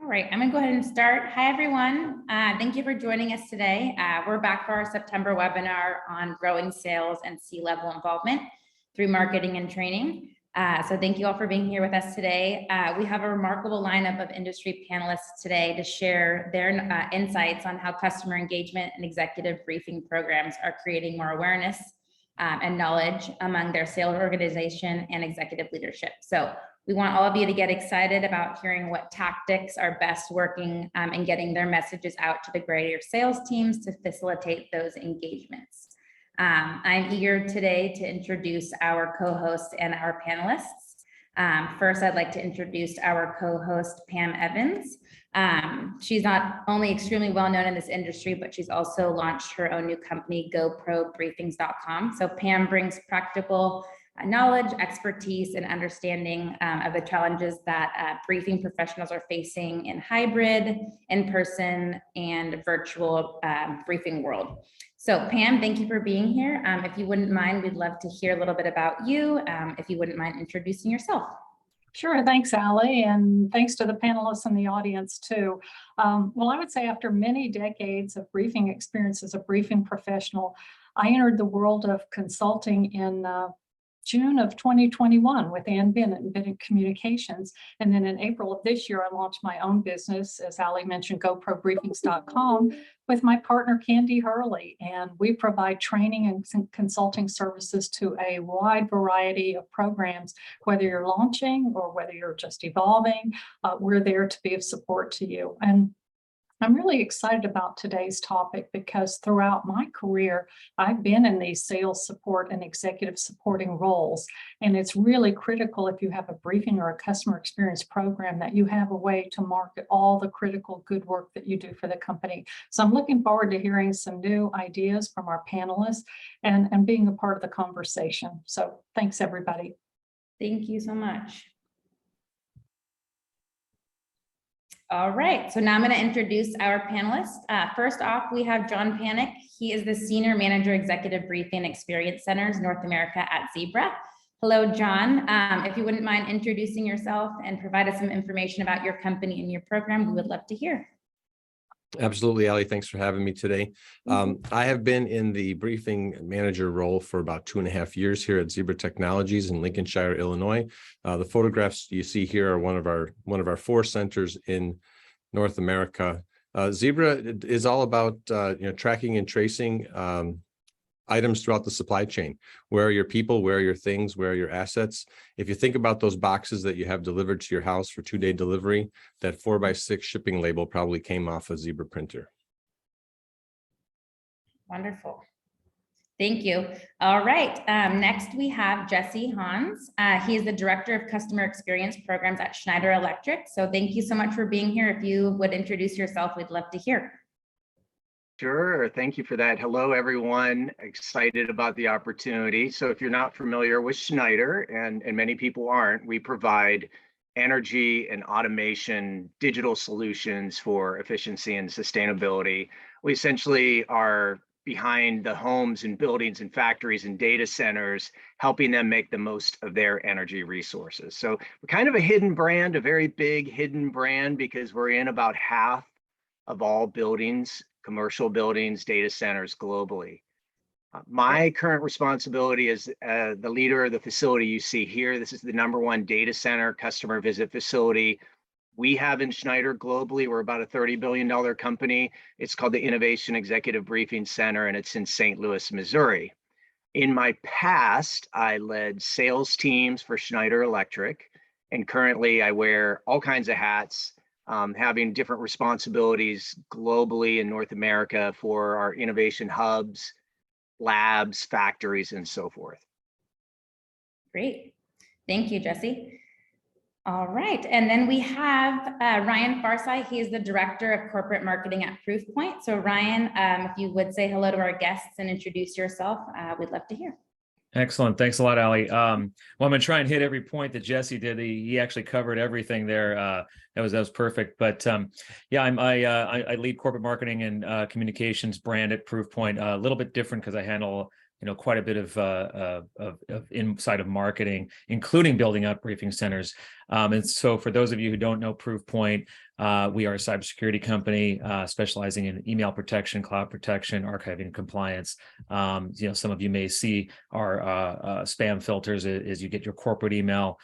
right, I'm gonna go ahead and start. Hi, everyone. Thank you for joining us today. We're back for our September webinar on growing sales and C-level involvement through marketing and training. So thank you all for being here with us today. We have a remarkable lineup of industry panelists today to share their insights on how customer engagement and executive briefing programs are creating more awareness and knowledge among their sales organization and executive leadership. So we want all of you to get excited about hearing what tactics are best working and getting their messages out to the greater sales teams to facilitate those engagements. I'm eager today to introduce our co-hosts and our panelists. First, I'd like to introduce our co-host, Pam Evans. She's not only extremely well known in this industry, but she's also launched her own new company, GoProBriefings.com. So Pam brings practical knowledge, expertise, and understanding of the challenges that briefing professionals are facing in hybrid, in-person, and virtual briefing world. So Pam, thank you for being here. If you wouldn't mind, we'd love to hear a little bit about you, if you wouldn't mind introducing yourself. Sure, thanks, Allie, and thanks to the panelists and the audience too. Well, I would say after many decades of briefing experience as a briefing professional, I entered the world of consulting in June of 2021 with Ann Bennett and Bennett Communications. And then in April of this year, I launched my own business, as Ali mentioned, GoProBriefings.com, with my partner, Candy Hurley. And we provide training and consulting services to a wide variety of programs, whether you're launching or whether you're just evolving, we're there to be of support to you. And I'm really excited about today's topic because throughout my career, I've been in these sales support and executive supporting roles. And it's really critical if you have a briefing or a customer experience program that you have a way to market all the critical good work that you do for the company. So I'm looking forward to hearing some new ideas from our panelists and being a part of the conversation. So thanks, everybody. Thank you so much. All right, so now I'm going to introduce our panelists. First off, we have John Panic. He is the Senior Manager, Executive Briefing Experience Centers, North America at Zebra. Hello, John. If you wouldn't mind introducing yourself and provide us some information about your company and your program, we would love to hear. Absolutely, Ali. Thanks for having me today. I have been in the briefing manager role for about 2.5 years here at Zebra Technologies in Lincolnshire, Illinois. The photographs you see here are one of our 4 centers in North America. Zebra is all about tracking and tracing items throughout the supply chain. Where are your people? Where are your things? Where are your assets? If you think about those boxes that you have delivered to your house for 2-day delivery, that 4x6 shipping label probably came off a Zebra printer. Wonderful. Thank you. All right. Next, we have Jesse Hans. He is the Director of Customer Experience Programs at Schneider Electric. So thank you so much for being here. If you would introduce yourself, we'd love to hear. Sure, thank you for that. Hello, everyone. Excited about the opportunity. So if you're not familiar with Schneider, and many people aren't, we provide energy and automation digital solutions for efficiency and sustainability. We essentially are behind the homes and buildings and factories and data centers, helping them make the most of their energy resources. So we're kind of a hidden brand, a very big hidden brand, because we're in about half of all buildings, commercial buildings, data centers globally. My current responsibility is the leader of the facility you see here. This is the #1 data center customer visit facility we have in Schneider globally. We're about a $30 billion company. It's called the Innovation Executive Briefing Center, and it's in St. Louis, Missouri. In my past, I led sales teams for Schneider Electric, and currently I wear all kinds of hats, having different responsibilities globally in North America for our innovation hubs, labs, factories, and so forth. Great. Thank you, Jesse. All right. And then we have Ryan Farsai. He is the Director of Corporate Marketing at Proofpoint. So Ryan, if you would say hello to our guests and introduce yourself, we'd love to hear. Excellent. Thanks a lot, Ali. Well, I'm going to try and hit every point that Jesse did. He actually covered everything there. That was perfect. But yeah, I lead corporate marketing and communications brand at Proofpoint. A little bit different because I handle quite a bit of inside of marketing, including building out briefing centers. And so for those of you who don't know Proofpoint, we are a cybersecurity company specializing in email protection, cloud protection, archiving, and compliance. Some of you may see our spam filters as you get your corporate email.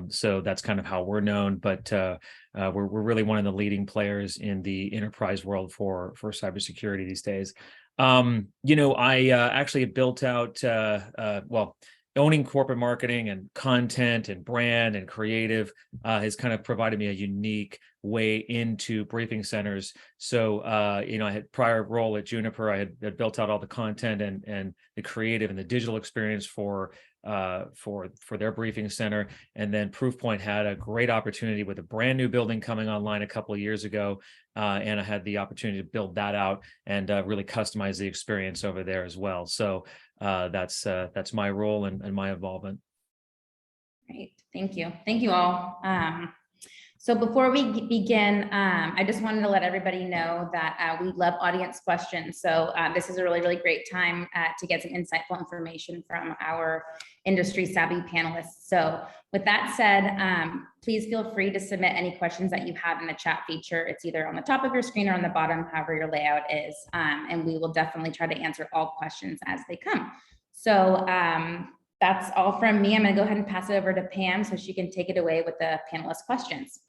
So that's kind of how we're known, but we're really one of the leading players in the enterprise world for cybersecurity these days. I actually built out, owning corporate marketing and content and brand and creative has kind of provided me a unique way into briefing centers. So, I had prior role at Juniper, I had built out all the content and the creative and the digital experience for their briefing center. And then Proofpoint had a great opportunity with a brand new building coming online a couple of years ago. And I had the opportunity to build that out and really customize the experience over there as well. So that's my role and my involvement. Great, thank you. Thank you all. So before we begin, I just wanted to let everybody know that we love audience questions. So this is a really, really great time to get some insightful information from our industry savvy panelists. So with that said, please feel free to submit any questions that you have in the chat feature. It's either on the top of your screen or on the bottom, however your layout is. And we will definitely try to answer all questions as they come. So that's all from me. I'm going to go ahead and pass it over to Pam so she can take it away with the panelist questions.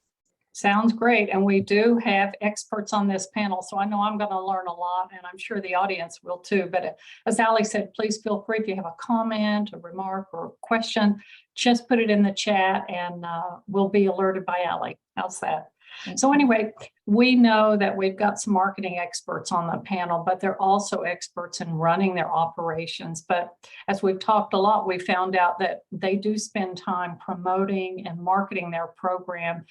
Sounds great. And we do have experts on this panel, so I know I'm going to learn a lot, and I'm sure the audience will too. But as Ali said, please feel free if you have a comment, a remark, or a question, just put it in the chat and we'll be alerted by Ali. How's that? So anyway, we know that we've got some marketing experts on the panel, but they're also experts in running their operations. But as we've talked a lot, we found out that they do spend time promoting and marketing their program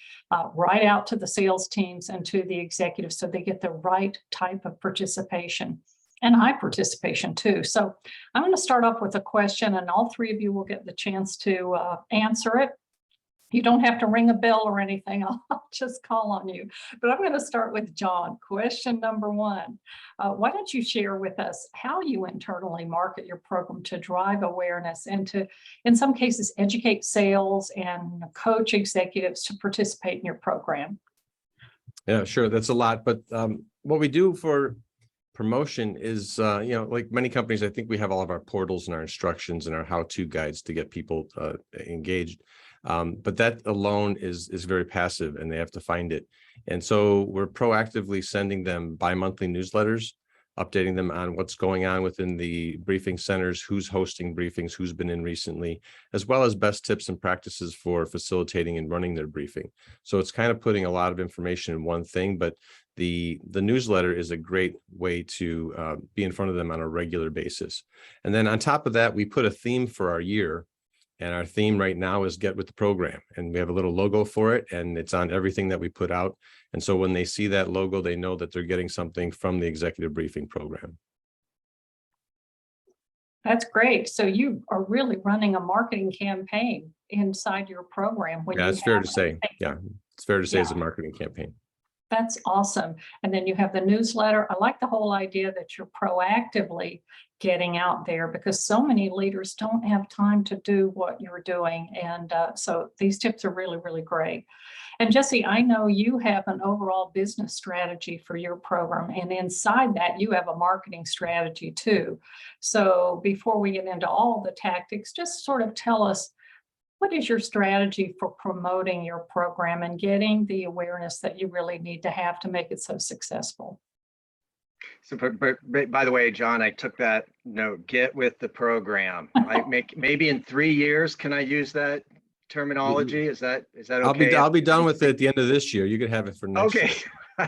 right out to the sales teams and to the executives so they get the right type of participation and high participation too. So I'm going to start off with a question, and all three of you will get the chance to answer it. You don't have to ring a bell or anything. I'll just call on you. But I'm going to start with John. Question number one. Why don't you share with us how you internally market your program to drive awareness and to, in some cases, educate sales and coach executives to participate in your program? Yeah, sure. That's a lot. But what we do for promotion is, like many companies, I think we have all of our portals and our instructions and our how-to guides to get people engaged. But that alone is very passive, and they have to find it. And so we're proactively sending them bi-monthly newsletters, updating them on what's going on within the briefing centers, who's hosting briefings, who's been in recently, as well as best tips and practices for facilitating and running their briefing. So it's kind of putting a lot of information in one thing, but the newsletter is a great way to be in front of them on a regular basis. And then on top of that, we put a theme for our year. And our theme right now is Get with the Program. And we have a little logo for it, and it's on everything that we put out. And so when they see that logo, they know that they're getting something from the executive briefing program. That's great. So you are really running a marketing campaign inside your program. Yeah, it's fair to say. Yeah, it's fair to say it's a marketing campaign. That's awesome. And then you have the newsletter. I like the whole idea that you're proactively getting out there, because so many leaders don't have time to do what you're doing. And so these tips are really, really great. And Jesse, I know you have an overall business strategy for your program. And inside that, you have a marketing strategy too. So before we get into all the tactics, just sort of tell us, what is your strategy for promoting your program and getting the awareness that you really need to have to make it so successful? So, but by the way, John, I took that note, get with the program. Maybe in 3 years, can I use that terminology? Is that okay? I'll be done with it at the end of this year. You can have it for next year.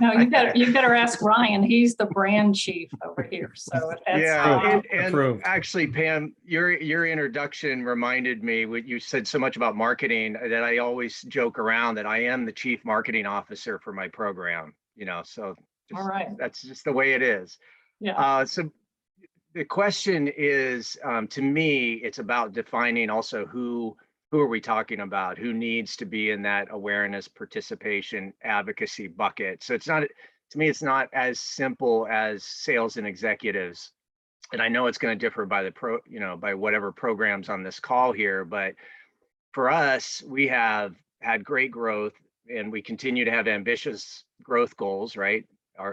No, you better ask Ryan. He's the brand chief over here. So if that's and actually, Pam, your introduction reminded me what you said so much about marketing that I always joke around that I am the chief marketing officer for my program. So all right, that's just the way it is. Yeah. So the question is, to me, it's about defining also who are we talking about? Who needs to be in that awareness, participation, advocacy bucket? So it's not, to me, it's not as simple as sales and executives. and I know it's going to differ by by whatever programs on this call here, but for us, we have had great growth and we continue to have ambitious growth goals, right?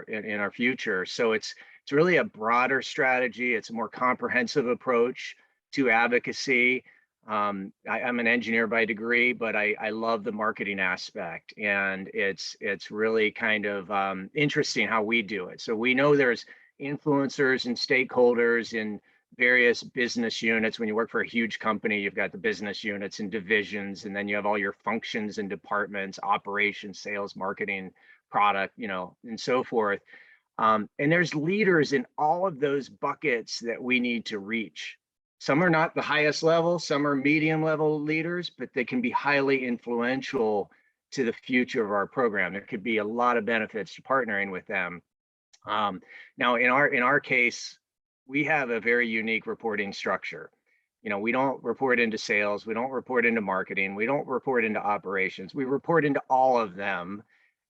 In our future. So it's really a broader strategy. It's a more comprehensive approach to advocacy. I'm an engineer by degree, but I love the marketing aspect, and it's really kind of interesting how we do it. So we know there's influencers and stakeholders in various business units. When you work for a huge company, you've got the business units and divisions, and then you have all your functions and departments, operations, sales, marketing, product, and so forth. And there's leaders in all of those buckets that we need to reach. Some are not the highest level, some are medium level leaders, but they can be highly influential to the future of our program. There could be a lot of benefits to partnering with them. Now, in our case, we have a very unique reporting structure. We don't report into sales, we don't report into marketing, we don't report into operations. We report into all of them.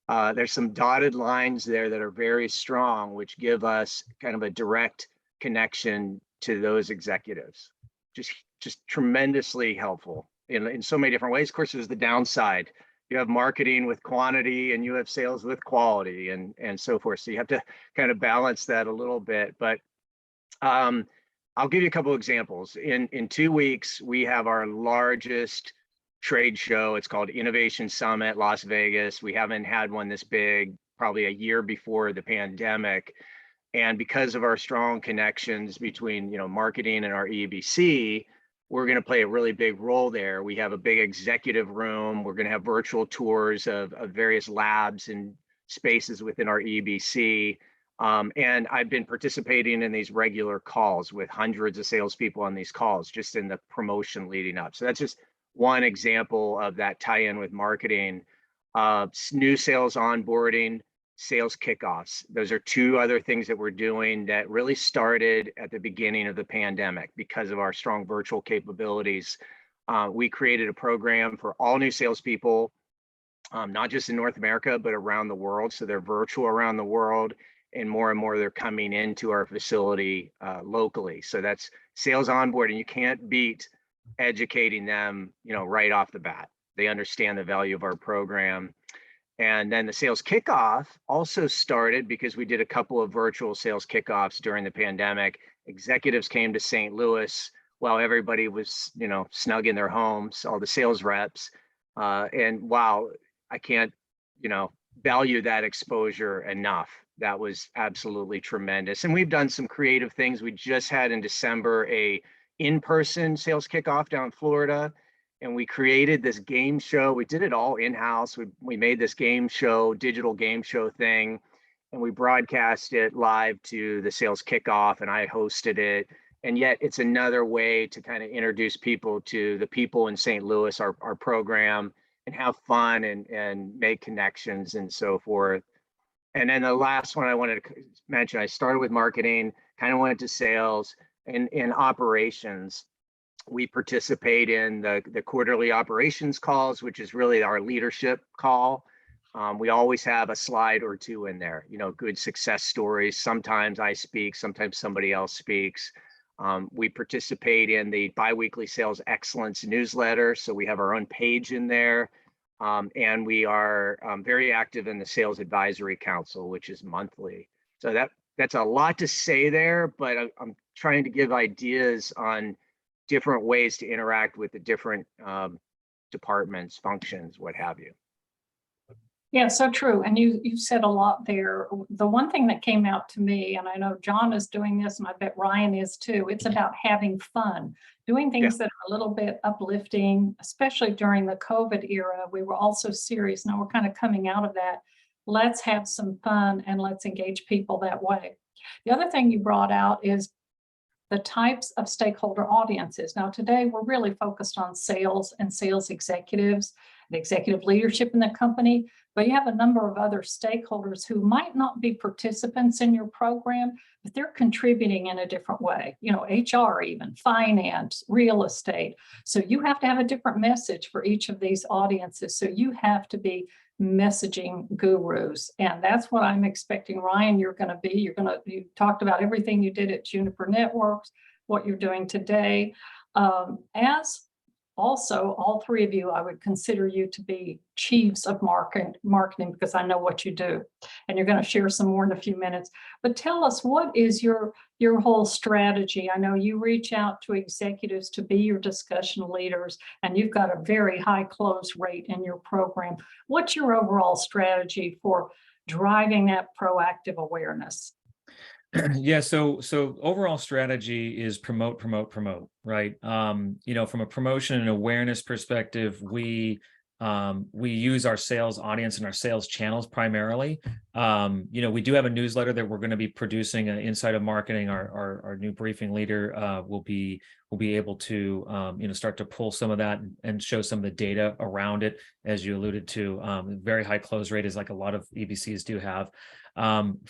There's some dotted lines there that are very strong, which give us kind of a direct connection to those executives. Just tremendously helpful in so many different ways. Of course, there's the downside. You have marketing with quantity and you have sales with quality and so forth. So you have to kind of balance that a little bit. But I'll give you a couple of examples. In 2 weeks, we have our largest trade show. It's called Innovation Summit, Las Vegas. We haven't had one this big, probably a year before the pandemic. And because of our strong connections between, marketing and our EBC, we're going to play a really big role there. We have a big executive room. We're going to have virtual tours of various labs and spaces within our EBC. And I've been participating in these regular calls with hundreds of salespeople on these calls, just in the promotion leading up. So that's just one example of that tie-in with marketing. New sales onboarding, sales kickoffs. Those are 2 other things that we're doing that really started at the beginning of the pandemic because of our strong virtual capabilities. We created a program for all new salespeople, not just in North America, but around the world. So they're virtual around the world, and more they're coming into our facility locally. So that's sales onboarding. You can't beat educating them, right off the bat. They understand the value of our program. And then the sales kickoff also started because we did a couple of virtual sales kickoffs during the pandemic. Executives came to St. Louis while everybody was, snug in their homes, all the sales reps. And wow, I can't, value that exposure enough. That was absolutely tremendous. And we've done some creative things. We just had in December a in-person sales kickoff down in Florida. And we created this game show. We did it all in-house. We made this game show, digital game show thing, and we broadcast it live to the sales kickoff, and I hosted it. And yet it's another way to kind of introduce people to the people in St. Louis, our program, and have fun and make connections and so forth. And then the last one I wanted to mention, I started with marketing, kind of went to sales and in operations. We participate in the quarterly operations calls, which is really our leadership call. We always have a slide or 2 in there, good success stories. Sometimes I speak, sometimes somebody else speaks. We participate in the biweekly sales excellence newsletter. So we have our own page in there. And we are very active in the sales advisory council, which is monthly. So that's a lot to say there, but I'm trying to give ideas on different ways to interact with the different departments, functions, what have you. Yeah, so true. And you said a lot there. The one thing that came out to me, and I know John is doing this, and I bet Ryan is too, it's about having fun, doing things that are a little bit uplifting, especially during the COVID era. We were all so serious. Now we're kind of coming out of that. Let's have some fun and let's engage people that way. The other thing you brought out is the types of stakeholder audiences. Now, today we're really focused on sales and sales executives, the executive leadership in the company, but you have a number of other stakeholders who might not be participants in your program, but they're contributing in a different way, HR, even finance, real estate. So you have to have a different message for each of these audiences. So you have to be messaging gurus. And that's what I'm expecting, Ryan, you're going to be. You talked about everything you did at Juniper Networks, what you're doing today. As also, all three of you, I would consider you to be chiefs of marketing because I know what you do. And you're going to share some more in a few minutes. But tell us, what is your whole strategy? I know you reach out to executives to be your discussion leaders, and you've got a very high close rate in your program. What's your overall strategy for driving that proactive awareness? Yeah, so overall strategy is promote, right? From a promotion and awareness perspective, we use our sales audience and our sales channels primarily. We do have a newsletter that we're going to be producing inside of marketing. Our new briefing leader will be able to start to pull some of that and show some of the data around it, as you alluded to. Very high close rate, is like a lot of EBCs do have.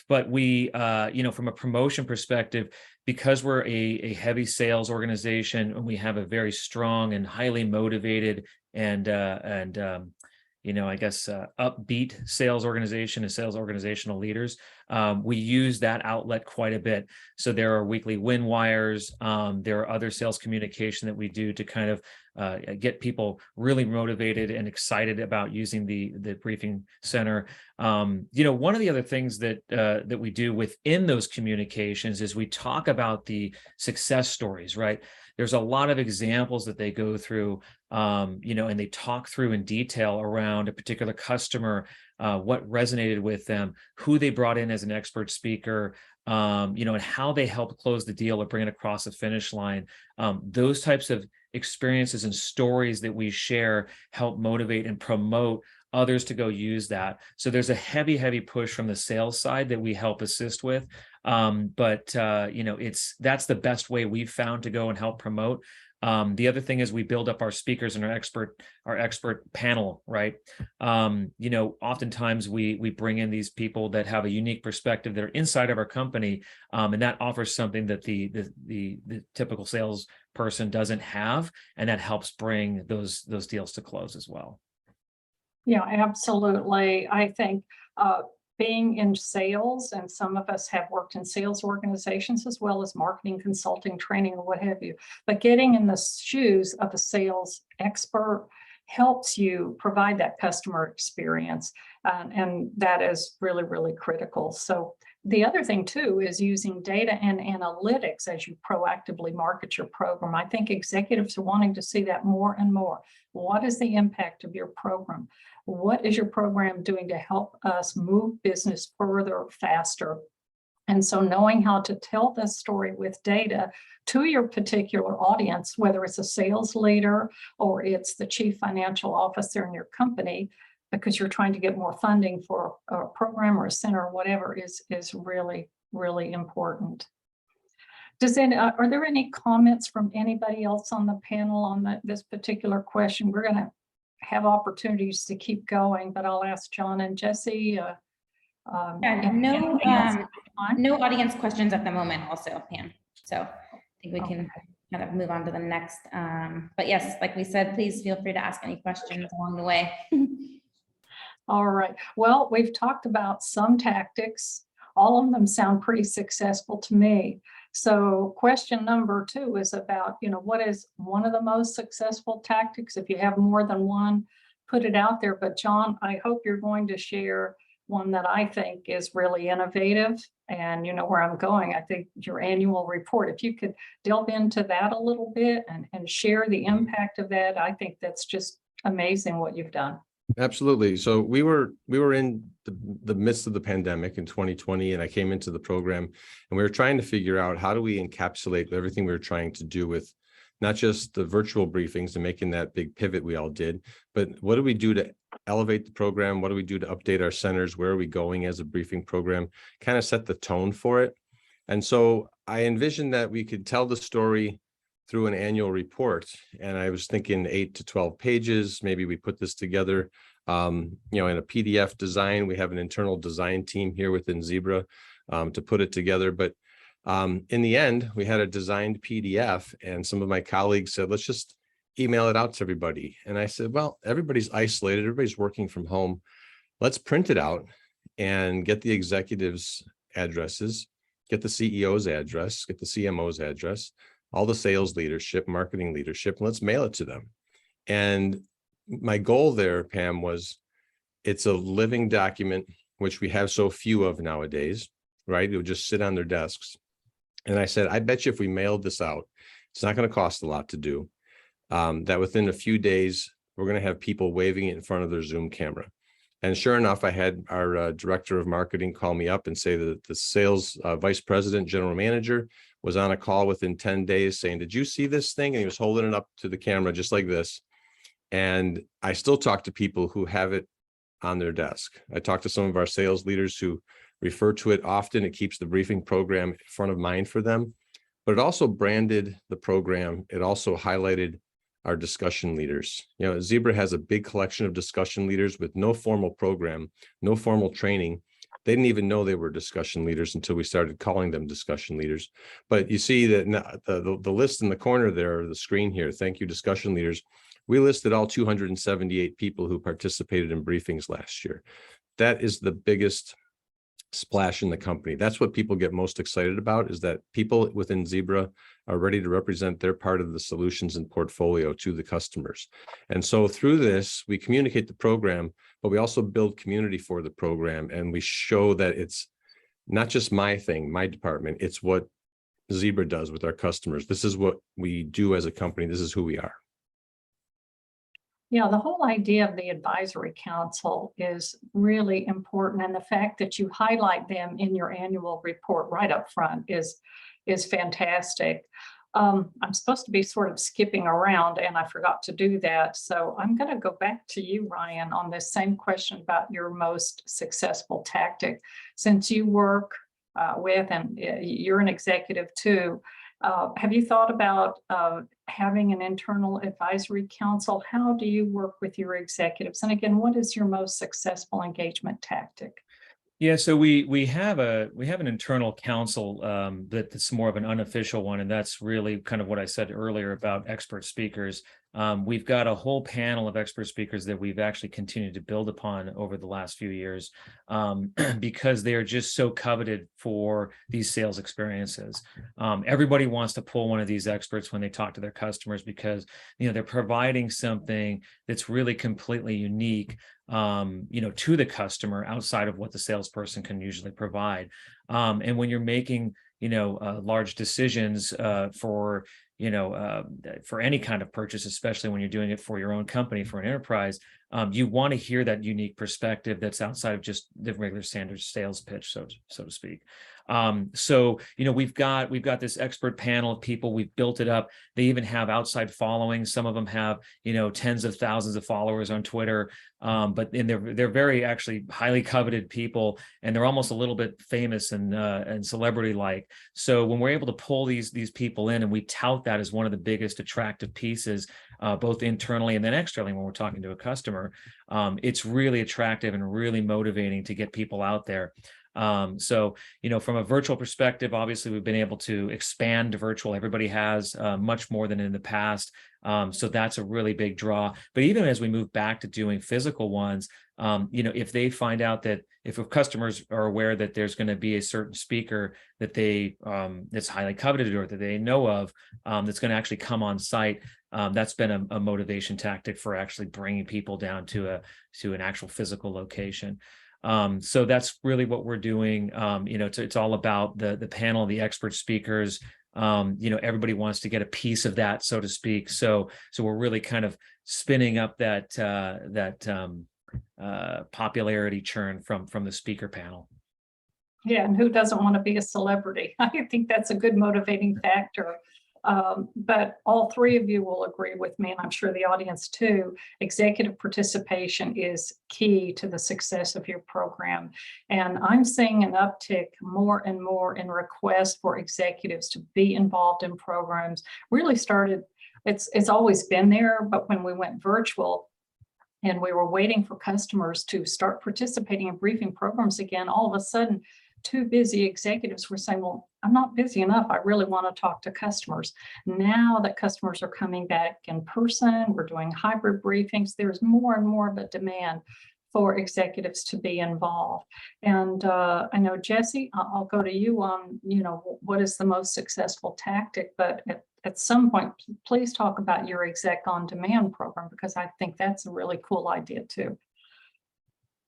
But we, from a promotion perspective, because we're a heavy sales organization and we have a very strong and highly motivated and upbeat sales organization and sales organizational leaders, we use that outlet quite a bit. So there are weekly win wires. There are other sales communication that we do to kind of get people really motivated and excited about using the briefing center. One of the other things that we do within those communications is we talk about the success stories, right? There's a lot of examples that they go through, and they talk through in detail around a particular customer, what resonated with them, who they brought in as an expert speaker, and how they helped close the deal or bring it across the finish line. Those types of experiences and stories that we share help motivate and promote others to go use that. So there's a heavy push from the sales side that we help assist with. That's the best way we've found to go and help promote. The other thing is we build up our speakers and our expert panel, right? Oftentimes we bring in these people that have a unique perspective that are inside of our company, and that offers something that the typical sales person doesn't have, and that helps bring those deals to close as well. Yeah, absolutely. I think being in sales, and some of us have worked in sales organizations as well as marketing, consulting, training, or what have you, but getting in the shoes of a sales expert helps you provide that customer experience. And that is really, really critical. So the other thing too is using data and analytics as you proactively market your program. I think executives are wanting to see that more and more. What is the impact of your program? What is your program doing to help us move business further, faster? And so knowing how to tell this story with data to your particular audience, whether it's a sales leader or it's the chief financial officer in your company, because you're trying to get more funding for a program or a center or whatever, is really, really important. Are there any comments from anybody else on the panel on this particular question? We're going to have opportunities to keep going, but I'll ask John and Jesse. No audience questions at the moment also, Pam. So I think we can kind of move on to the next. But yes, like we said, please feel free to ask any questions along the way. All right. Well, we've talked about some tactics. All of them sound pretty successful to me. So question number 2 is about, what is one of the most successful tactics? If you have more than one, put it out there. But John, I hope you're going to share one that I think is really innovative, and you know where I'm going. I think your annual report, if you could delve into that a little bit and share the impact of that, I think that's just amazing what you've done. Absolutely. So we were in the midst of the pandemic in 2020, and I came into the program, and we were trying to figure out how do we encapsulate everything we were trying to do with not just the virtual briefings and making that big pivot we all did, but what do we do to elevate the program? What do we do to update our centers? Where are we going as a briefing program? Kind of set the tone for it. And so I envisioned that we could tell the story through an annual report, and I was thinking 8 to 12 pages. Maybe we put this together, in a PDF design. We have an internal design team here within Zebra to put it together. But in the end, we had a designed PDF, and some of my colleagues said, let's just email it out to everybody. And I said, well, everybody's isolated, everybody's working from home. Let's print it out and get the executives' addresses, get the CEO's address, get the CMO's address, all the sales leadership, marketing leadership, and let's mail it to them. And my goal there, Pam, was it's a living document, which we have so few of nowadays, right? It would just sit on their desks. And I said, I bet you if we mailed this out, it's not going to cost a lot to do, that within a few days, we're going to have people waving it in front of their Zoom camera. And sure enough, I had our director of marketing call me up and say that the sales vice president, general manager, was on a call within 10 days saying, did you see this thing? And he was holding it up to the camera just like this. And I still talk to people who have it on their desk. I talk to some of our sales leaders who refer to it often. It keeps the briefing program front of mind for them, but it also branded the program. It also highlighted our discussion leaders. Zebra has a big collection of discussion leaders with no formal program, no formal training. They didn't even know they were discussion leaders until we started calling them discussion leaders. But you see that the list in the corner there, or the screen here, thank you, discussion leaders. We listed all 278 people who participated in briefings last year. That is the biggest splash in the company. That's what people get most excited about, is that people within Zebra are ready to represent their part of the solutions and portfolio to the customers. And so through this, we communicate the program, but we also build community for the program. And we show that it's not just my thing, my department, it's what Zebra does with our customers. This is what we do as a company. This is who we are. Yeah, the whole idea of the advisory council is really important. And the fact that you highlight them in your annual report right up front is fantastic. I'm supposed to be sort of skipping around and I forgot to do that. So I'm going to go back to you, Ryan, on this same question about your most successful tactic. Since you work with, and you're an executive too, have you thought about having an internal advisory council? How do you work with your executives? And again, what is your most successful engagement tactic? Yeah, so we have an internal council that's more of an unofficial one, and that's really kind of what I said earlier about expert speakers. We've got a whole panel of expert speakers that we've actually continued to build upon over the last few years because they are just so coveted for these sales experiences. Everybody wants to pull one of these experts when they talk to their customers because they're providing something that's really completely unique to the customer outside of what the salesperson can usually provide. And when you're making, large decisions for any kind of purchase, especially when you're doing it for your own company, for an enterprise, you want to hear that unique perspective that's outside of just the regular standard sales pitch, so to speak. So we've got this expert panel of people. We've built it up. They even have outside followings. Some of them have tens of thousands of followers on Twitter, but they're very actually highly coveted people, and they're almost a little bit famous and celebrity like. So when we're able to pull these people in, and we tout that as one of the biggest attractive pieces, both internally and then externally when we're talking to a customer, it's really attractive and really motivating to get people out there. So, from a virtual perspective, obviously we've been able to expand to virtual. Everybody has much more than in the past. So that's a really big draw. But even as we move back to doing physical ones, if they find out that if customers are aware that there's going to be a certain speaker that that's highly coveted or that they know of, that's going to actually come on site, that's been a motivation tactic for actually bringing people down to an actual physical location. So that's really what we're doing. It's all about the panel, the expert speakers. Everybody wants to get a piece of that, so to speak. So we're really kind of spinning up that popularity churn from the speaker panel. Yeah, and who doesn't want to be a celebrity? I think that's a good motivating factor. But all three of you will agree with me, and I'm sure the audience too, executive participation is key to the success of your program. And I'm seeing an uptick more and more in requests for executives to be involved in programs. Really started, it's always been there, but when we went virtual, and we were waiting for customers to start participating in briefing programs again, all of a sudden, two busy executives were saying, well, I'm not busy enough. I really want to talk to customers. Now that customers are coming back in person, we're doing hybrid briefings, there's more and more of a demand for executives to be involved. And I know, Jesse, I'll go to you on, what is the most successful tactic, but at some point, please talk about your Exec on Demand program, because I think that's a really cool idea too.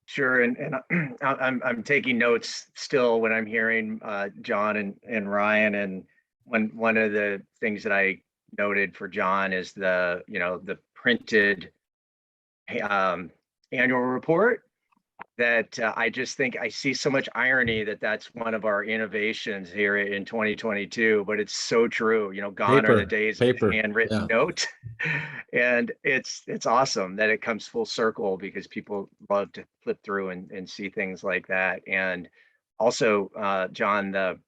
Sure, and I'm taking notes still when I'm hearing John and Ryan. And one of the things that I noted for John is the printed annual report. That I just think I see so much irony that's one of our innovations here in 2022, but it's so true. Gone are the days of the handwritten note. And it's awesome that it comes full circle, because people love to flip through and see things like that. And also, John, the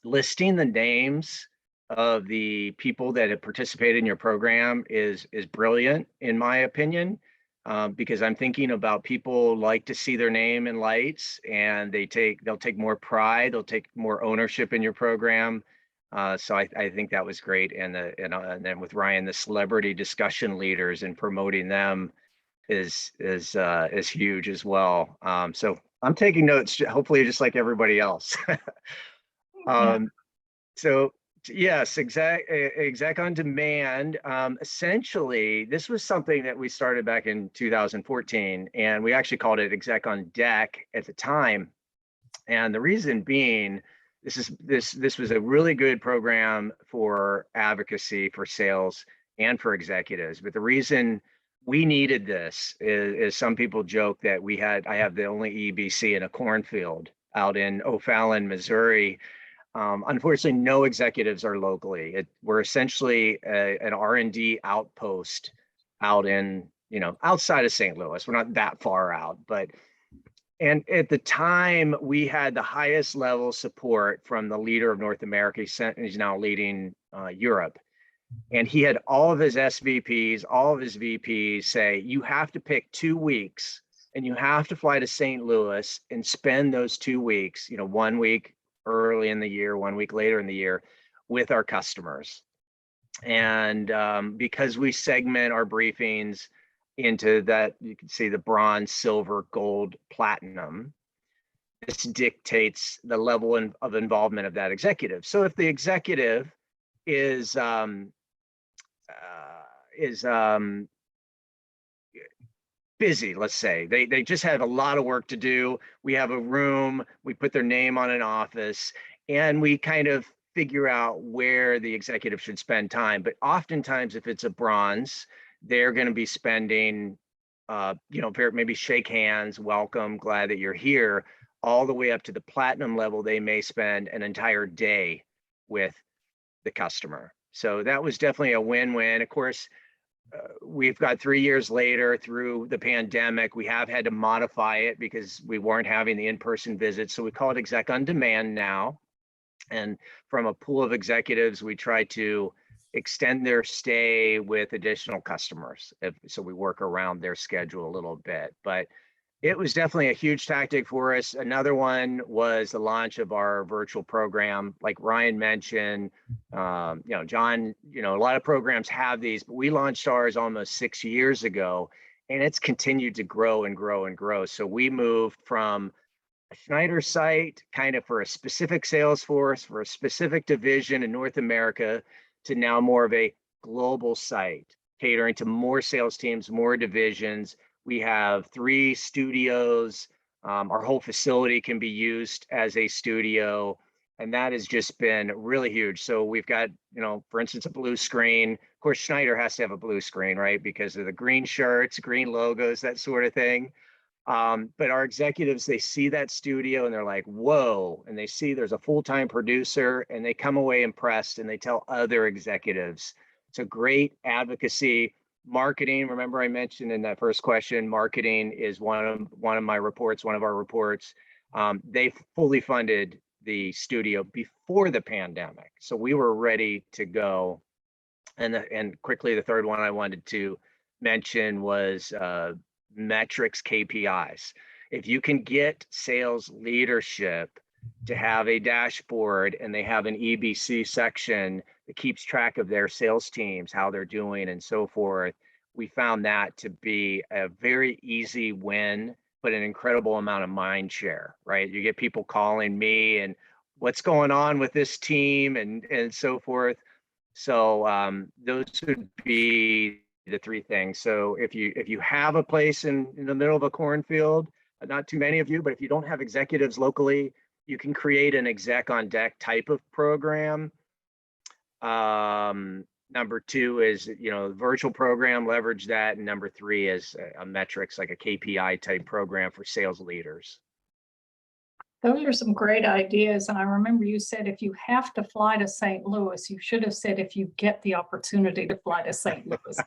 listing the names of the people that have participated in your program is brilliant, in my opinion. Because I'm thinking about people like to see their name in lights, and they'll take more pride, they'll take more ownership in your program. So I think that was great. And then with Ryan, the celebrity discussion leaders and promoting them is huge as well. So I'm taking notes, hopefully just like everybody else. So yes, exec on demand. Essentially, this was something that we started back in 2014, and we actually called it exec on deck at the time. And the reason being, this was a really good program for advocacy, for sales, and for executives. But the reason we needed this is some people joke that I have the only EBC in a cornfield out in O'Fallon, Missouri. Unfortunately, no executives are locally. We're essentially an R&D outpost out in, outside of St. Louis. We're not that far out, and at the time we had the highest level support from the leader of North America. He's now leading Europe. And he had all of his SVPs, all of his VPs say, you have to pick 2 weeks and you have to fly to St. Louis and spend those 2 weeks, 1 week early in the year, 1 week later in the year, with our customers. And because we segment our briefings into that, you can see the bronze, silver, gold, platinum, this dictates the level of involvement of that executive. So if the executive is busy, let's say they just have a lot of work to do, we have a room, we put their name on an office, and we kind of figure out where the executive should spend time. But oftentimes, if it's a bronze, they're going to be spending maybe shake hands, welcome, glad that you're here, all the way up to the platinum level. They may spend an entire day with the customer. So that was definitely a win-win. Of course, we've got 3 years later, through the pandemic, we have had to modify it because we weren't having the in-person visits. So we call it exec on demand now. And from a pool of executives, we try to extend their stay with additional customers. So we work around their schedule a little bit. But it was definitely a huge tactic for us. Another one was the launch of our virtual program. Like Ryan mentioned, John, a lot of programs have these, but we launched ours almost 6 years ago, and it's continued to grow and grow and grow. So we moved from a Schneider site kind of for a specific sales force, for a specific division in North America, to now more of a global site, catering to more sales teams, more divisions. We have 3 studios. Our whole facility can be used as a studio, and that has just been really huge. So we've got, for instance, a blue screen. Of course, Schneider has to have a blue screen, right? Because of the green shirts, green logos, that sort of thing. But our executives, they see that studio and they're like, whoa, and they see there's a full-time producer and they come away impressed and they tell other executives. It's a great advocacy. Marketing, remember I mentioned in that first question, marketing is one of my reports, one of our reports. They fully funded the studio before the pandemic. So we were ready to go. And quickly, the third one I wanted to mention was metrics KPIs. If you can get sales leadership to have a dashboard and they have an EBC section that keeps track of their sales teams, how they're doing and so forth, we found that to be a very easy win, but an incredible amount of mind share, right? You get people calling me and what's going on with this team and so forth. So those would be the three things. So if you have a place in the middle of a cornfield, not too many of you, but if you don't have executives locally, you can create an exec on deck type of program. Number two is, virtual program, leverage that. And number three is a metrics, like a KPI type program for sales leaders. Those are some great ideas. And I remember you said if you have to fly to St. Louis, you should have said if you get the opportunity to fly to St. Louis.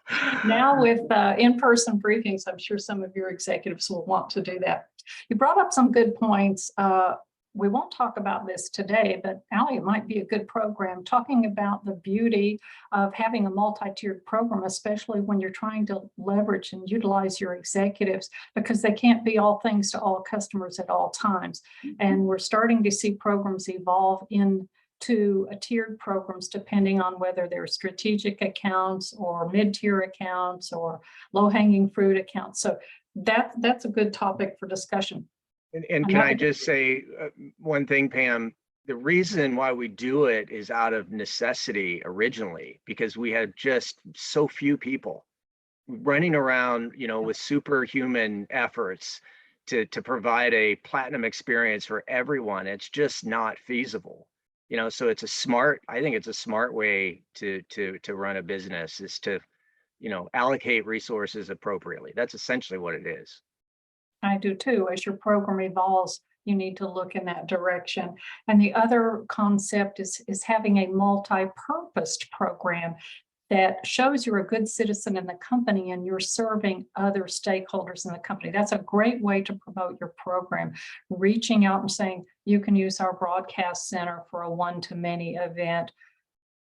Now with in-person briefings, I'm sure some of your executives will want to do that. You brought up some good points. We won't talk about this today, but Allie, it might be a good program talking about the beauty of having a multi-tiered program, especially when you're trying to leverage and utilize your executives, because they can't be all things to all customers at all times. And we're starting to see programs evolve into tiered programs, depending on whether they're strategic accounts or mid-tier accounts or low-hanging fruit accounts. So that's a good topic for discussion. And can I just say one thing, Pam? The reason why we do it is out of necessity originally, because we had just so few people running around, with superhuman efforts to provide a platinum experience for everyone. It's just not feasible, so I think it's a smart way to run a business, is to, allocate resources appropriately. That's essentially what it is. I do too. As your program evolves, you need to look in that direction. And the other concept is having a multi-purposed program that shows you're a good citizen in the company and you're serving other stakeholders in the company. That's a great way to promote your program, reaching out and saying, you can use our broadcast center for a one-to-many event.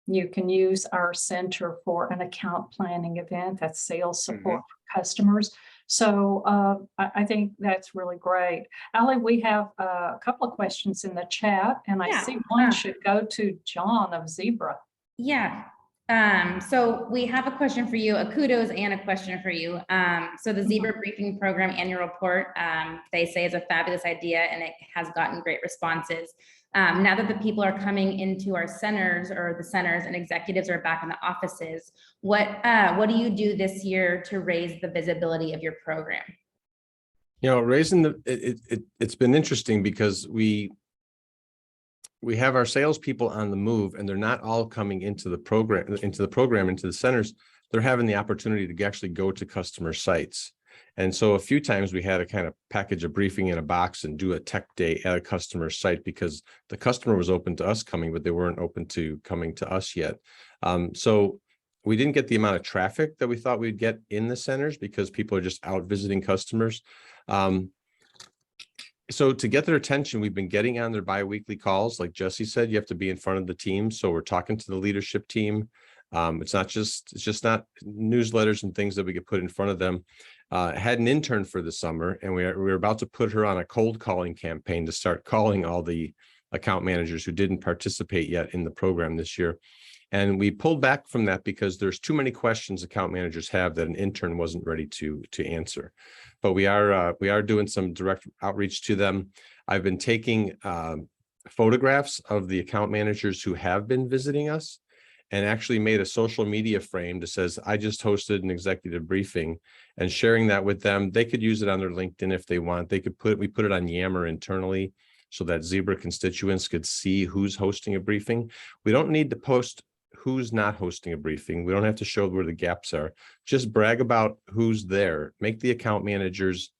You can use our center for an account planning event, that's sales support for customers. So I think that's really great. Allie, we have a couple of questions in the chat, and I see one should go to John of Zebra. Yeah. So we have a question for you, a kudos and a question for you. So the Zebra Briefing Program annual report, they say is a fabulous idea and it has gotten great responses. Now that the people are coming into our centers, or the centers and executives are back in the offices, what do you do this year to raise the visibility of your program? Raising it's been interesting because we have our salespeople on the move, and they're not all coming into the program, into the centers. They're having the opportunity to actually go to customer sites. And so a few times we had to kind of package a briefing in a box and do a tech day at a customer site, because the customer was open to us coming, but they weren't open to coming to us yet. So we didn't get the amount of traffic that we thought we'd get in the centers because people are just out visiting customers. So to get their attention, we've been getting on their bi-weekly calls. Like Jesse said, you have to be in front of the team. So we're talking to the leadership team. It's just not newsletters and things that we could put in front of them. I had an intern for the summer, and we were about to put her on a cold calling campaign to start calling all the account managers who didn't participate yet in the program this year. And we pulled back from that because there's too many questions account managers have that an intern wasn't ready to answer. But we are doing some direct outreach to them. I've been taking photographs of the account managers who have been visiting us, and actually made a social media frame that says, I just hosted an executive briefing, and sharing that with them. They could use it on their LinkedIn if they want. We put it on Yammer internally so that Zebra constituents could see who's hosting a briefing. We don't need to post who's not hosting a briefing. We don't have to show where the gaps are. Just brag about who's there. Make the account managers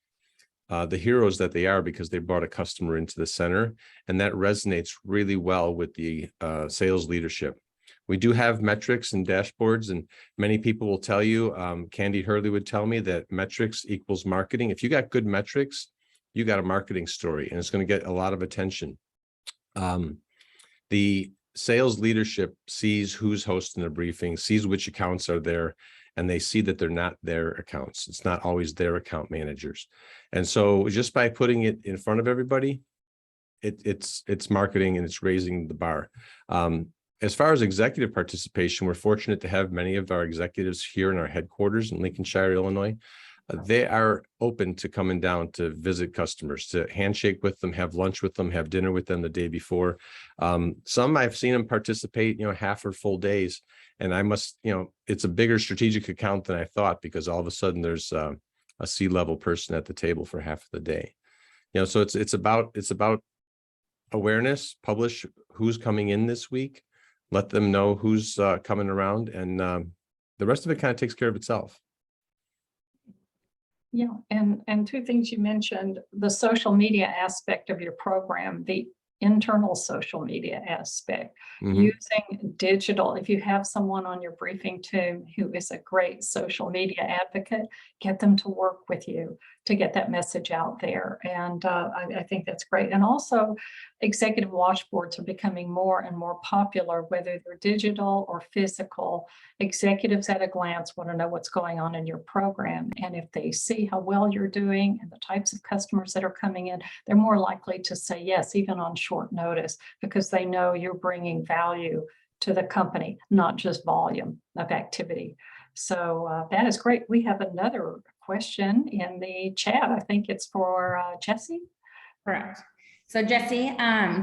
the heroes that they are because they brought a customer into the center. And that resonates really well with the sales leadership. We do have metrics and dashboards, and many people will tell you, Candy Hurley would tell me that metrics equals marketing. If you got good metrics, you got a marketing story, and it's going to get a lot of attention. The sales leadership sees who's hosting the briefing, sees which accounts are there, and they see that they're not their accounts. It's not always their account managers. And so just by putting it in front of everybody, it's marketing and it's raising the bar. As far as executive participation, we're fortunate to have many of our executives here in our headquarters in Lincolnshire, Illinois. They are open to coming down to visit customers, to handshake with them, have lunch with them, have dinner with them the day before. Some I've seen them participate, half or full days. And I must, it's a bigger strategic account than I thought, because all of a sudden there's a C-level person at the table for half of the day. So it's about awareness, publish who's coming in this week, let them know who's coming around, and the rest of it kind of takes care of itself. Yeah, and two things you mentioned, the social media aspect of your program, the internal social media aspect, using digital. If you have someone on your briefing team who is a great social media advocate, get them to work with you to get that message out there. And I think that's great. And also, executive watchboards are becoming more and more popular, whether they're digital or physical. Executives at a glance want to know what's going on in your program. And if they see how well you're doing and the types of customers that are coming in, they're more likely to say yes, even on short notice, because they know you're bringing value to the company, not just volume of activity. So that is great. We have another question in the chat. I think it's for Jesse. Correct. So Jesse,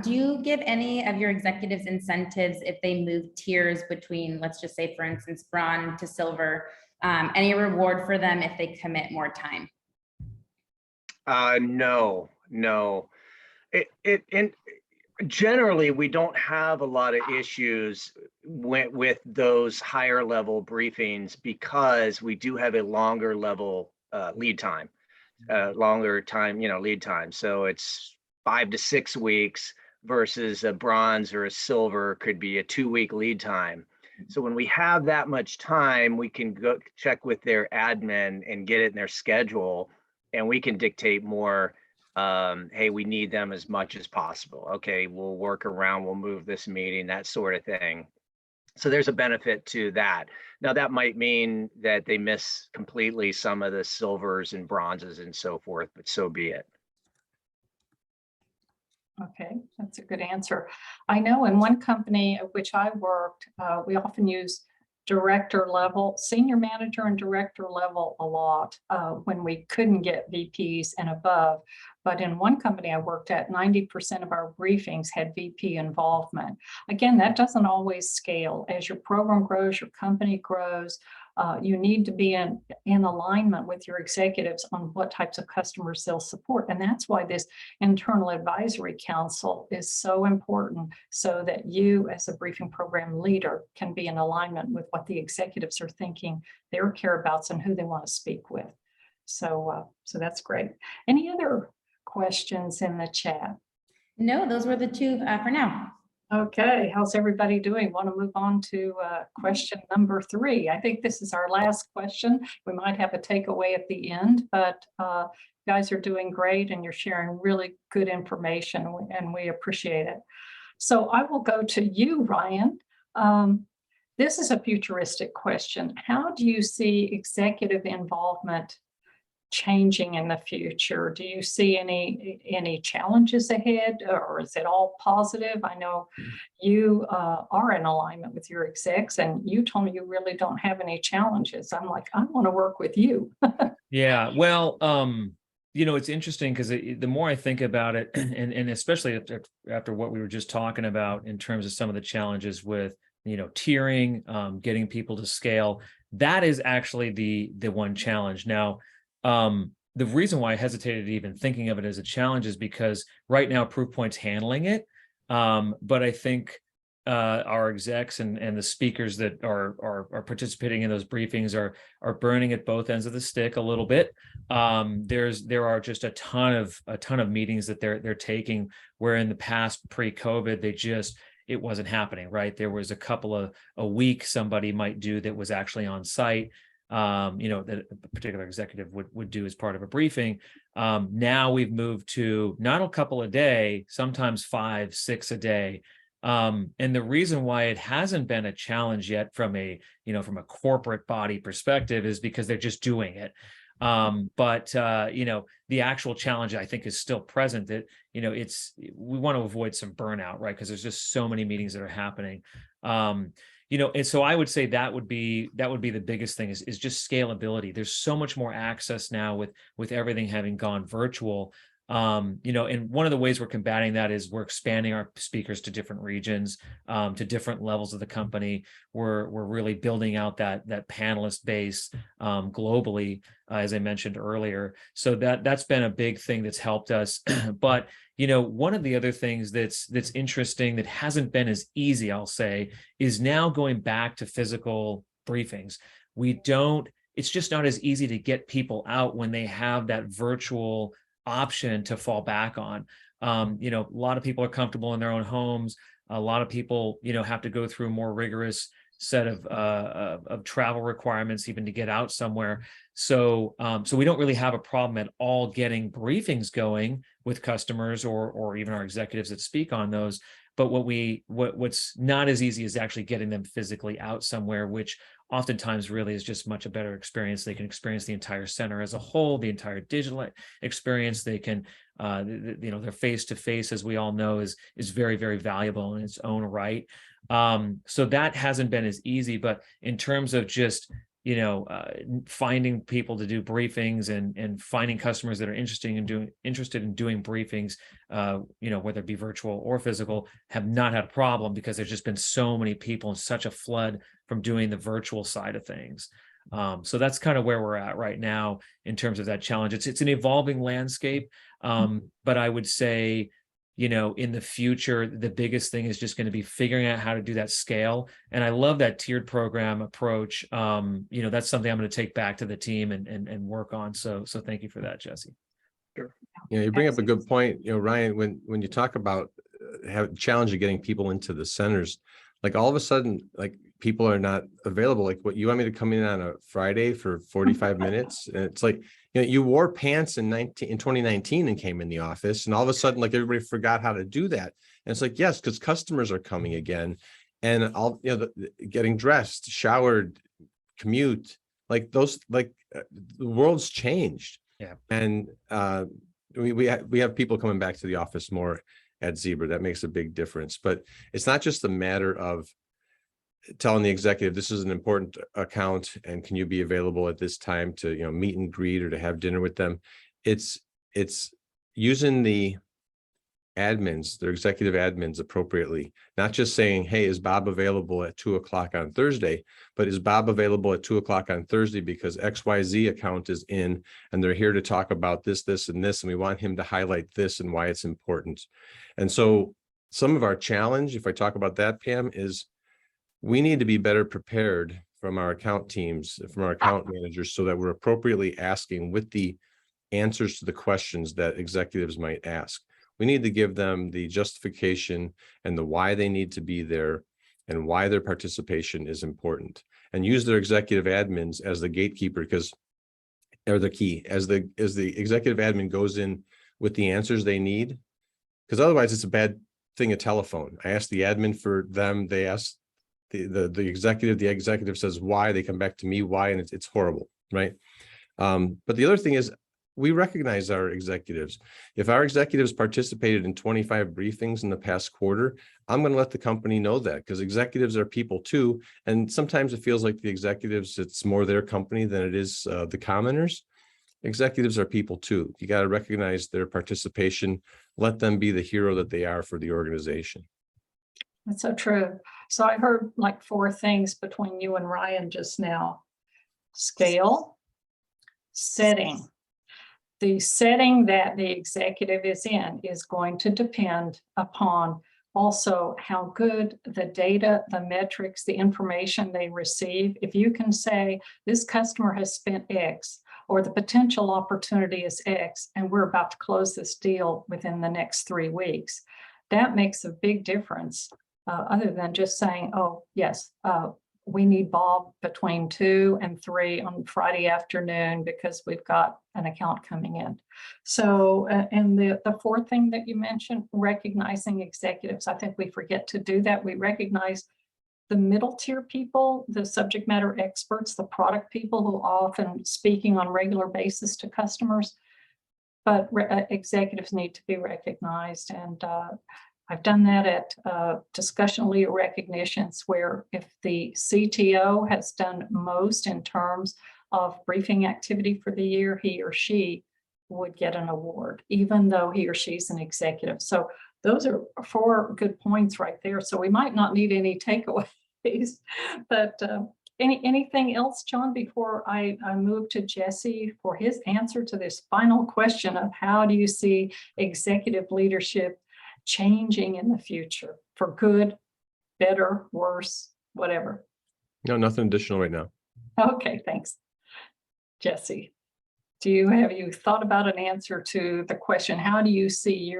do you give any of your executives incentives if they move tiers between, let's just say, for instance, bronze to silver, any reward for them if they commit more time? No. Generally, we don't have a lot of issues with those higher level briefings, because we do have a longer level lead time, lead time. So it's 5 to 6 weeks versus a bronze or a silver could be a 2-week lead time. So when we have that much time, we can go check with their admin and get it in their schedule, and we can dictate more. Hey, we need them as much as possible. Okay, we'll work around, we'll move this meeting, that sort of thing. So there's a benefit to that. Now, that might mean that they miss completely some of the silvers and bronzes and so forth, but so be it. Okay, that's a good answer. I know in one company of which I worked, we often use director level, senior manager and director level a lot when we couldn't get VPs and above. But in one company I worked at, 90% of our briefings had VP involvement. Again, that doesn't always scale. As your program grows, your company grows, you need to be in alignment with your executives on what types of customers they'll support. And that's why this internal advisory council is so important, so that you as a briefing program leader can be in alignment with what the executives are thinking, their care-abouts, and who they want to speak with. So that's great. Any other questions in the chat? No, those were the two for now. Okay, how's everybody doing? Want to move on to question number 3. I think this is our last question. We might have a takeaway at the end, but you guys are doing great and you're sharing really good information, and we appreciate it. So I will go to you, Ryan. This is a futuristic question. How do you see executive involvement changing in the future? Do you see any challenges ahead, or is it all positive? I know you are in alignment with your execs, and you told me you really don't have any challenges. I'm like, I want to work with you. Yeah, well, it's interesting because the more I think about it, and especially after what we were just talking about in terms of some of the challenges with tiering, getting people to scale, that is actually the one challenge. Now, the reason why I hesitated even thinking of it as a challenge is because right now Proofpoint's handling it. But I think our execs and the speakers that are participating in those briefings are burning at both ends of the stick a little bit. There are just a ton of meetings that they're taking, where in the past pre-COVID it wasn't happening, right? There was a week somebody might do that was actually on site, that a particular executive would do as part of a briefing. Now we've moved to not a couple a day, sometimes 5, 6 a day. And the reason why it hasn't been a challenge yet from a corporate body perspective is because they're just doing it. But the actual challenge, I think, is still present, that, we want to avoid some burnout, right? Because there's just so many meetings that are happening. And so I would say that would be the biggest thing is just scalability. There's so much more access now with everything having gone virtual. And one of the ways we're combating that is we're expanding our speakers to different regions, to different levels of the company. We're really building out that panelist base globally, as I mentioned earlier. So that's been a big thing that's helped us. But one of the other things that's interesting that hasn't been as easy, I'll say, is now going back to physical briefings. It's just not as easy to get people out when they have that virtual option to fall back on. A lot of people are comfortable in their own homes. A lot of people, have to go through a more rigorous set of travel requirements even to get out somewhere. So we don't really have a problem at all getting briefings going with customers or even our executives that speak on those. But what's not as easy is actually getting them physically out somewhere, which oftentimes really is just much a better experience. They can experience the entire center as a whole, the entire digital experience. They can, their face-to-face, as we all know, is very, very valuable in its own right. So that hasn't been as easy, but in terms of just, finding people to do briefings and finding customers that are interested in doing briefings, whether it be virtual or physical, have not had a problem, because there's just been so many people and such a flood from doing the virtual side of things. So that's kind of where we're at right now in terms of that challenge. It's an evolving landscape, but I would say, in the future, the biggest thing is just going to be figuring out how to do that scale. And I love that tiered program approach. That's something I'm going to take back to the team and work on. So thank you for that, Jesse. Sure. You bring up a good point, Ryan, when you talk about challenge of getting people into the centers, like all of a sudden, like people are not available. Like, what, you want me to come in on a Friday for 45 minutes? And it's like, you wore pants in 2019 and came in the office, and all of a sudden, like, everybody forgot how to do that. And it's like, yes, because customers are coming again, and all, getting dressed, showered, commute, like those, the world's changed. Yeah. And we have people coming back to the office more at Zebra. That makes a big difference. But it's not just a matter of telling the executive, this is an important account, and can you be available at this time to, meet and greet or to have dinner with them. It's using the admins, their executive admins, appropriately, not just saying, hey, is Bob available at 2:00 on Thursday, but is Bob available at 2:00 on Thursday because XYZ account is in, and they're here to talk about this, this, and this, and we want him to highlight this and why it's important. And so some of our challenge, if I talk about that, Pam, is we need to be better prepared from our account teams, from our account managers, so that we're appropriately asking with the answers to the questions that executives might ask. We need to give them the justification and the why they need to be there and why their participation is important, and use their executive admins as the gatekeeper, because they're the key. As the executive admin goes in with the answers they need, because otherwise it's a bad thing, a telephone. I ask the admin for them, they ask the executive says why, they come back to me why, and it's horrible, right? But the other thing is, we recognize our executives. If our executives participated in 25 briefings in the past quarter, I'm going to let the company know that, because executives are people too. And sometimes it feels like the executives, it's more their company than it is the commoners. Executives are people too. You got to recognize their participation, let them be the hero that they are for the organization. That's so true. So I heard like 4 things between you and Ryan just now. Scale, setting. The setting that the executive is in is going to depend upon also how good the data, the metrics, the information they receive. If you can say this customer has spent X, or the potential opportunity is X, and we're about to close this deal within the next 3 weeks, that makes a big difference, other than just saying, oh, yes, we need Bob between 2 and 3 on Friday afternoon because we've got an account coming in. So, and the fourth thing that you mentioned, recognizing executives, I think we forget to do that. We recognize the middle tier people, the subject matter experts, the product people who are often speaking on a regular basis to customers, but executives need to be recognized. And I've done that at discussion leader recognitions, where if the CTO has done most in terms of briefing activity for the year, he or she would get an award, even though he or she's an executive. So those are 4 good points right there. So we might not need any takeaways, but anything else, John, before I move to Jesse for his answer to this final question of how do you see executive leadership changing in the future for good, better, worse, whatever? No, nothing additional right now. Okay, thanks. Jesse, have you thought about an answer to the question, how do you see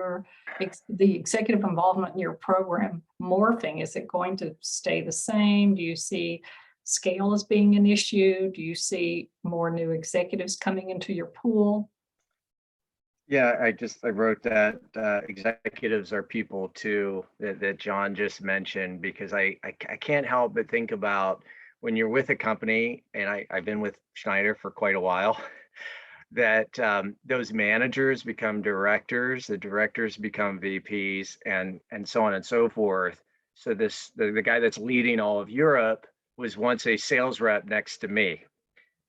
the executive involvement in your program morphing? Is it going to stay the same? Do you see scale as being an issue? Do you see more new executives coming into your pool? Yeah, I wrote that executives are people too, that John just mentioned, because I can't help but think about when you're with a company, and I've been with Schneider for quite a while, that those managers become directors, the directors become VPs, and so on and so forth. So the guy that's leading all of Europe was once a sales rep next to me.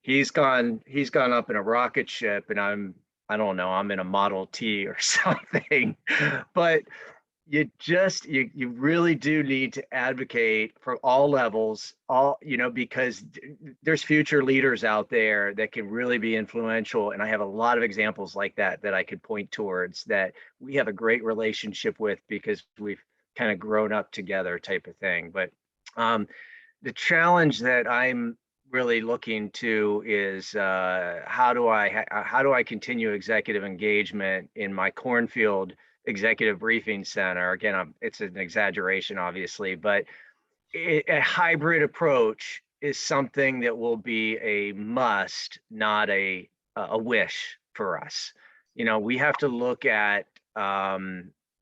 He's gone up in a rocket ship, and I don't know, I'm in a Model T or something. But you really do need to advocate for all levels, because there's future leaders out there that can really be influential. And I have a lot of examples like that I could point towards that we have a great relationship with because we've kind of grown up together, type of thing. But the challenge that I'm really looking to is how do I continue executive engagement in my cornfield executive briefing center? Again, it's an exaggeration, obviously, but a hybrid approach is something that will be a must, not a wish for us. We have to look at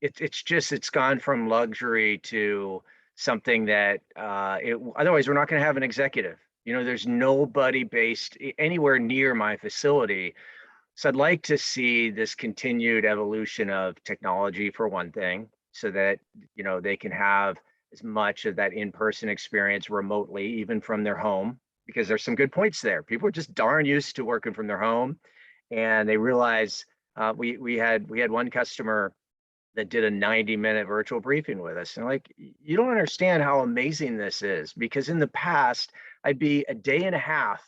it's gone from luxury to something that otherwise we're not going to have an executive. There's nobody based anywhere near my facility. So I'd like to see this continued evolution of technology, for one thing, so that, they can have as much of that in-person experience remotely, even from their home, because there's some good points there. People are just darn used to working from their home, and they realize we had one customer that did a 90-minute virtual briefing with us. And like, you don't understand how amazing this is, because in the past, I'd be a day and a half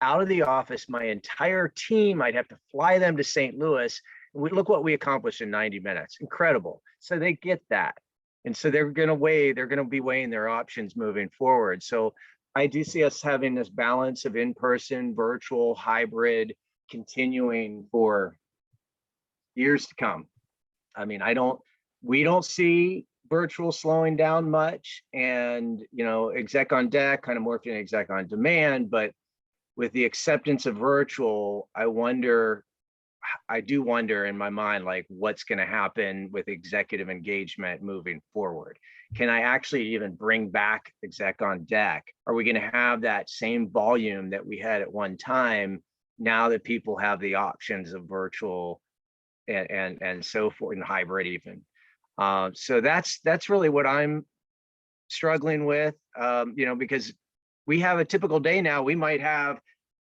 out of the office, my entire team, I'd have to fly them to St. Louis. And look what we accomplished in 90 minutes. Incredible. So they get that. And so they're going to be weighing their options moving forward. So I do see us having this balance of in-person, virtual, hybrid, continuing for years to come. I mean, we don't see virtual slowing down much, and exec on deck kind of morphing into exec on demand. But with the acceptance of virtual, I do wonder in my mind, like, what's going to happen with executive engagement moving forward? Can I actually even bring back exec on deck? Are we going to have that same volume that we had at one time, now that people have the options of virtual and so forth, and hybrid even? So that's really what I'm struggling with, because we have a typical day now. We might have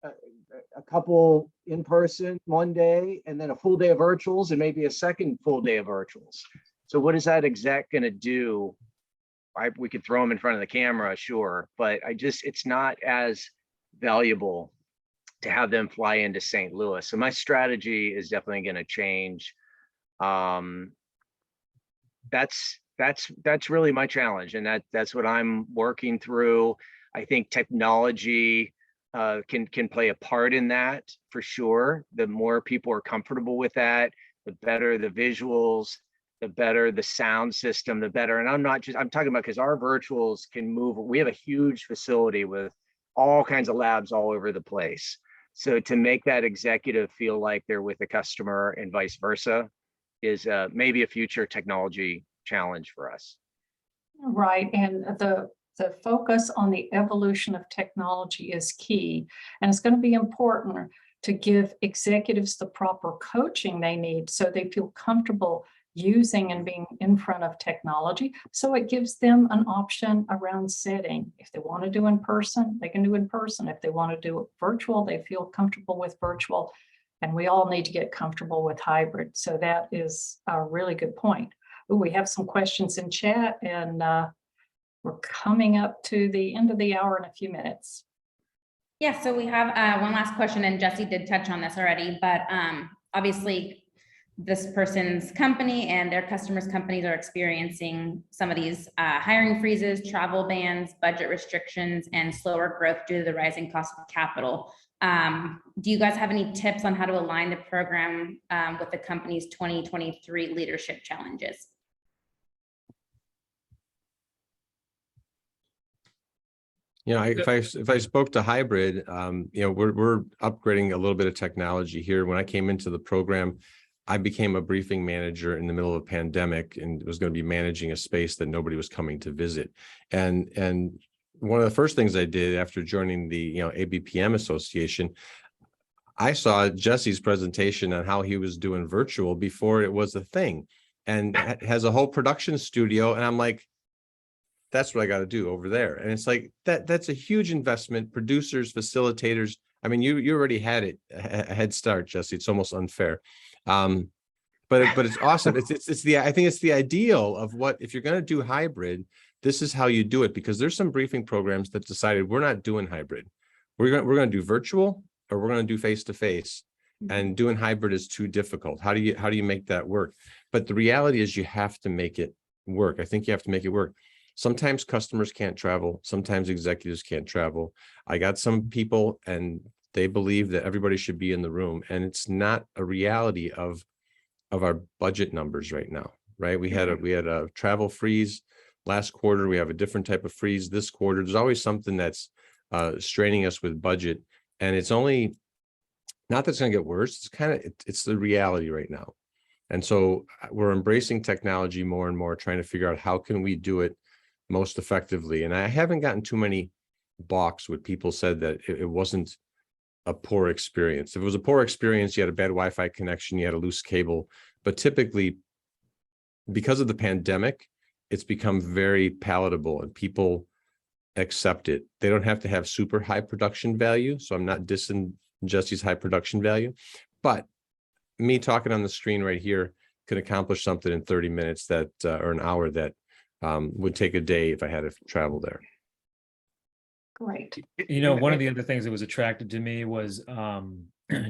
a couple in person one day, and then a full day of virtuals, and maybe a second full day of virtuals. So what is that exec going to do? We could throw them in front of the camera, sure, but it's not as valuable to have them fly into St. Louis. So my strategy is definitely going to change. That's that's really my challenge, and that's what I'm working through. I think technology can play a part in that for sure. The more people are comfortable with that, the better the visuals, the better the sound system, the better. And I'm talking about, because our virtuals can move. We have a huge facility with all kinds of labs all over the place. So to make that executive feel like they're with a customer and vice versa is maybe a future technology challenge for us. Right, and the focus on the evolution of technology is key, and it's going to be important to give executives the proper coaching they need so they feel comfortable using and being in front of technology. So it gives them an option around setting. If they want to do in person, they can do in person. If they want to do it virtual, they feel comfortable with virtual. And we all need to get comfortable with hybrid. So that is a really good point. Ooh, we have some questions in chat, and we're coming up to the end of the hour in a few minutes. Yeah, so we have one last question, and Jesse did touch on this already, but obviously this person's company and their customers' companies are experiencing some of these hiring freezes, travel bans, budget restrictions, and slower growth due to the rising cost of capital. Do you guys have any tips on how to align the program with the company's 2023 leadership challenges? You know, if I spoke to hybrid, you know, we're upgrading a little bit of technology here. When I came into the program, I became a briefing manager in the middle of a pandemic and was going to be managing a space that nobody was coming to visit. And one of the first things I did after joining the ABPM Association, I saw Jesse's presentation on how he was doing virtual before it was a thing, and has a whole production studio. And I'm like, that's what I got to do over there. And it's like that's a huge investment. Producers, facilitators. I mean, you already had it a head start, Jesse. It's almost unfair. But it's awesome. I think it's the ideal of what, if you're going to do hybrid, this is how you do it, because there's some briefing programs that decided we're not doing hybrid. We're going to do virtual, or we're going to do face-to-face, and doing hybrid is too difficult. How do you make that work? But the reality is you have to make it work. I think you have to make it work. Sometimes customers can't travel. Sometimes executives can't travel. I got some people and they believe that everybody should be in the room, and it's not a reality of our budget numbers right now, right? We had a travel freeze last quarter. We have a different type of freeze this quarter. There's always something that's straining us with budget, and it's only not that it's going to get worse. It's the reality right now. And so we're embracing technology more and more, trying to figure out how can we do it most effectively. And I haven't gotten too many balks with people said that it wasn't a poor experience. If it was a poor experience, you had a bad Wi-Fi connection, you had a loose cable. But typically, because of the pandemic, it's become very palatable and people accept it. They don't have to have super high production value. So I'm not dissing Jesse's high production value, but me talking on the screen right here could accomplish something in 30 minutes that or an hour that would take a day if I had to travel there. Great. You know, one of the other things that was attractive to me was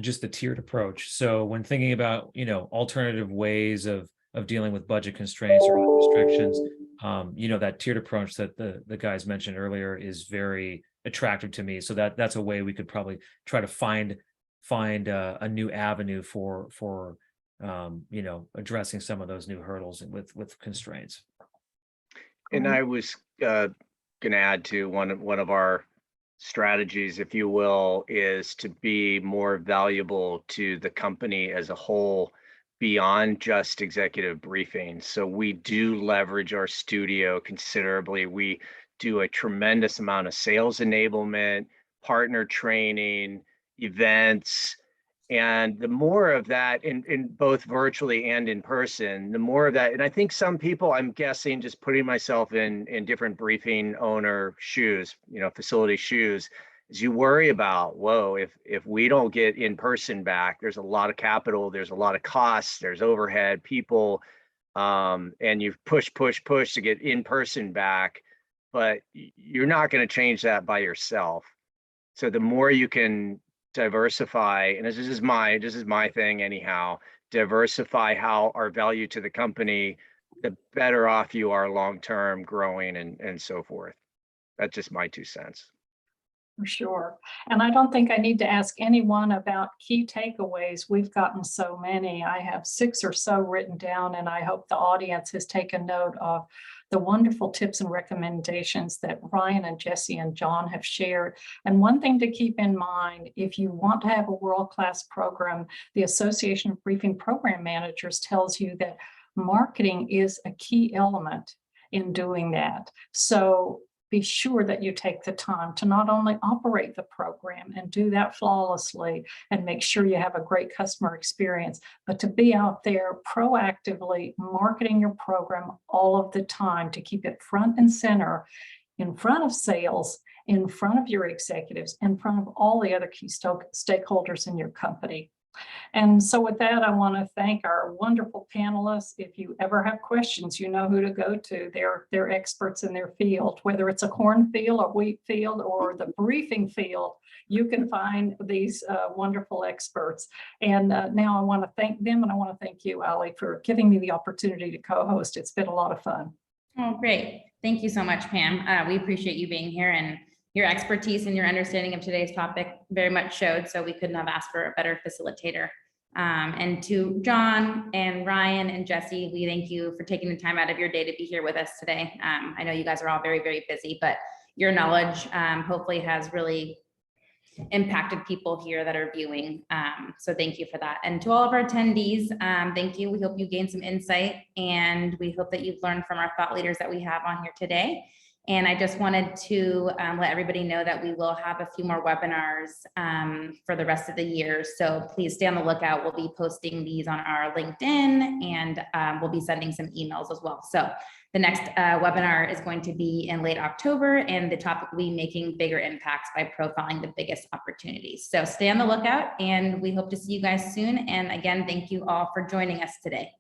just the tiered approach. So when thinking about, alternative ways of dealing with budget constraints or other restrictions, that tiered approach that the guys mentioned earlier is very attractive to me. So that's a way we could probably try to find a new avenue for addressing some of those new hurdles with constraints. And I was going to add to one of our strategies, if you will, is to be more valuable to the company as a whole beyond just executive briefings. So we do leverage our studio considerably. We do a tremendous amount of sales enablement, partner training, events. And the more of that in both virtually and in person, the more of that, and I think some people, I'm guessing, just putting myself in different briefing owner shoes, facility shoes, is you worry about, whoa, if we don't get in person back, there's a lot of capital, there's a lot of costs, there's overhead, people, and you push to get in person back, but you're not going to change that by yourself. So the more you can diversify, and this is my thing anyhow, diversify how our value to the company the better off you are long-term growing and so forth. That's just my 2 cents. For sure. And I don't think I need to ask anyone about key takeaways. We've gotten so many. I have 6 or so written down, and I hope the audience has taken note of the wonderful tips and recommendations that Ryan and Jesse and John have shared. And one thing to keep in mind, if you want to have a world-class program, the Association of Briefing Program Managers tells you that marketing is a key element in doing that. So be sure that you take the time to not only operate the program and do that flawlessly and make sure you have a great customer experience, but to be out there proactively marketing your program all of the time to keep it front and center in front of sales, in front of your executives, in front of all the other key stakeholders in your company. And so with that, I want to thank our wonderful panelists. If you ever have questions, you know who to go to. They're experts in their field, whether it's a cornfield, a wheat field, or the briefing field, you can find these wonderful experts. And now I want to thank them, and I want to thank you, Ali, for giving me the opportunity to co-host. It's been a lot of fun. Oh, great. Thank you so much, Pam. We appreciate you being here, and your expertise and your understanding of today's topic very much showed, so we couldn't have asked for a better facilitator. And to John and Ryan and Jesse, we thank you for taking the time out of your day to be here with us today. I know you guys are all very, very busy, but your knowledge hopefully has really impacted people here that are viewing. So thank you for that. And to all of our attendees, thank you. We hope you gained some insight, and we hope that you've learned from our thought leaders that we have on here today. And I just wanted to let everybody know that we will have a few more webinars for the rest of the year. So please stay on the lookout. We'll be posting these on our LinkedIn, and we'll be sending some emails as well. So the next webinar is going to be in late October, and the topic will be making bigger impacts by profiling the biggest opportunities. So stay on the lookout, and we hope to see you guys soon. And again, thank you all for joining us today.